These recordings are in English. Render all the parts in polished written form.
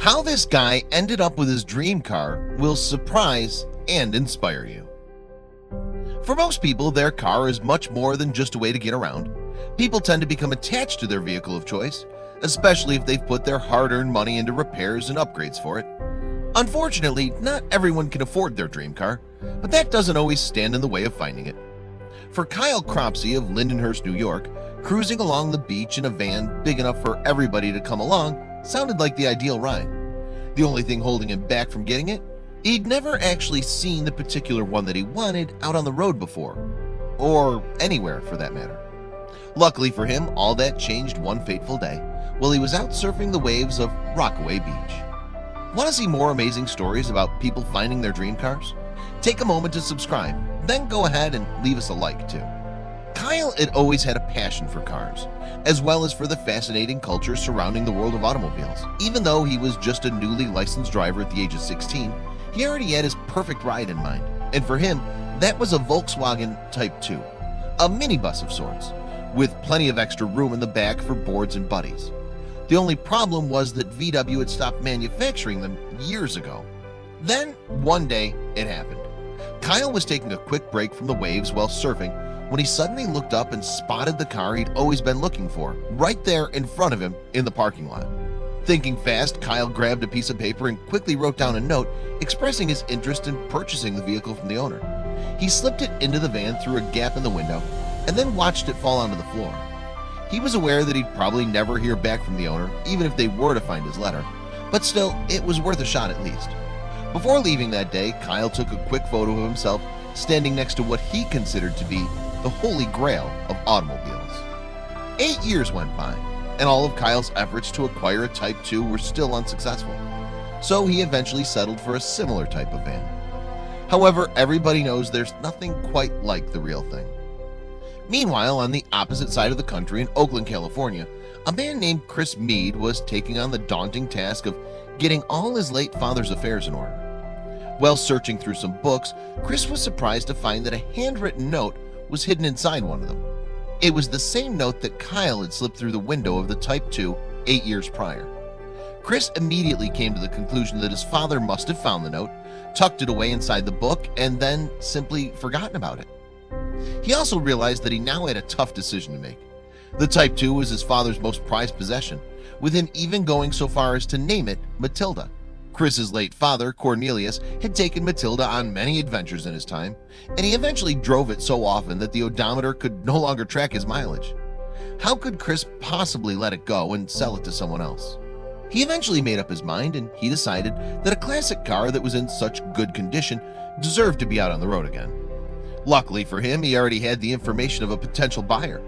How this guy ended up with his dream car will surprise and inspire you. For most people, their car is much more than just a way to get around. People tend to become attached to their vehicle of choice, especially if they've put their hard-earned money into repairs and upgrades for it. Unfortunately, not everyone can afford their dream car, but that doesn't always stand in the way of finding it. For Kyle Cropsey of Lindenhurst, New York, cruising along the beach in a van big enough for everybody to come along sounded like the ideal ride. The only thing holding him back from getting it, he'd never actually seen the particular one that he wanted out on the road before, or anywhere for that matter. Luckily for him, all that changed one fateful day while he was out surfing the waves of Rockaway Beach. Want to see more amazing stories about people finding their dream cars? Take a moment to subscribe, then go ahead and leave us a like too. Kyle had always had a passion for cars, as well as for the fascinating culture surrounding the world of automobiles. Even though he was just a newly licensed driver at the age of 16, he already had his perfect ride in mind, and for him, that was a Volkswagen Type 2, a minibus of sorts, with plenty of extra room in the back for boards and buddies. The only problem was that VW had stopped manufacturing them years ago. Then, one day, it happened. Kyle was taking a quick break from the waves while surfing when he suddenly looked up and spotted the car he'd always been looking for, right there in front of him in the parking lot. Thinking fast, Kyle grabbed a piece of paper and quickly wrote down a note expressing his interest in purchasing the vehicle from the owner. He slipped it into the van through a gap in the window and then watched it fall onto the floor. He was aware that he'd probably never hear back from the owner, even if they were to find his letter, but still, it was worth a shot at least. Before leaving that day, Kyle took a quick photo of himself standing next to what he considered to be the holy grail of automobiles. 8 years went by, and all of Kyle's efforts to acquire a Type 2 were still unsuccessful, so he eventually settled for a similar type of van. However, everybody knows there's nothing quite like the real thing. Meanwhile, on the opposite side of the country in Oakland, California, a man named Chris Mead was taking on the daunting task of getting all his late father's affairs in order. While searching through some books, Chris was surprised to find that a handwritten note was hidden inside one of them. It was the same note that Kyle had slipped through the window of the Type 2 8 years prior. Chris immediately came to the conclusion that his father must have found the note, tucked it away inside the book, and then simply forgotten about it. He also realized that he now had a tough decision to make. The Type 2 was his father's most prized possession, with him even going so far as to name it Matilda. Chris's late father, Cornelius, had taken Matilda on many adventures in his time, and he eventually drove it so often that the odometer could no longer track his mileage. How could Chris possibly let it go and sell it to someone else? He eventually made up his mind, and he decided that a classic car that was in such good condition deserved to be out on the road again. Luckily for him, he already had the information of a potential buyer.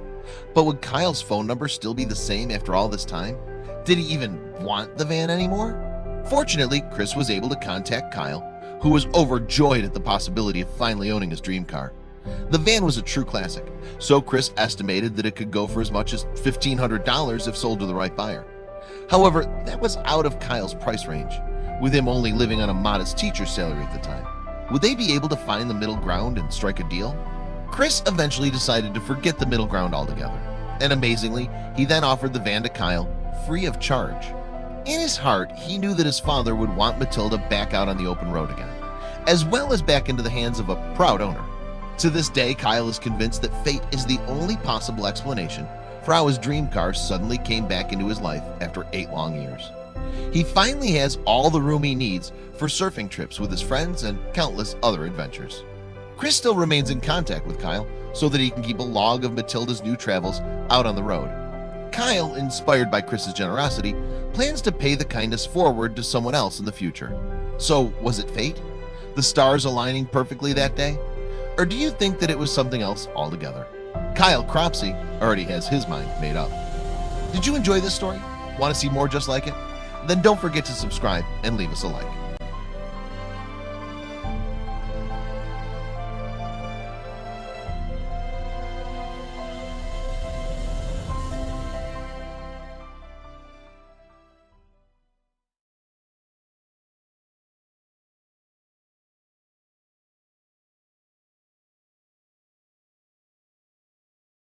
But would Kyle's phone number still be the same after all this time? Did he even want the van anymore? Fortunately, Chris was able to contact Kyle, who was overjoyed at the possibility of finally owning his dream car. The van was a true classic, so Chris estimated that it could go for as much as $1,500 if sold to the right buyer. However, that was out of Kyle's price range, with him only living on a modest teacher's salary at the time. Would they be able to find the middle ground and strike a deal? Chris eventually decided to forget the middle ground altogether, and amazingly, he then offered the van to Kyle free of charge. In his heart, he knew that his father would want Matilda back out on the open road again, as well as back into the hands of a proud owner. To this day, Kyle is convinced that fate is the only possible explanation for how his dream car suddenly came back into his life after 8 long years. He finally has all the room he needs for surfing trips with his friends and countless other adventures. Chris still remains in contact with Kyle so that he can keep a log of Matilda's new travels out on the road. Kyle, inspired by Chris's generosity, plans to pay the kindness forward to someone else in the future. So, was it fate? The stars aligning perfectly that day? Or do you think that it was something else altogether? Kyle Cropsey already has his mind made up. Did you enjoy this story? Want to see more just like it? Then don't forget to subscribe and leave us a like.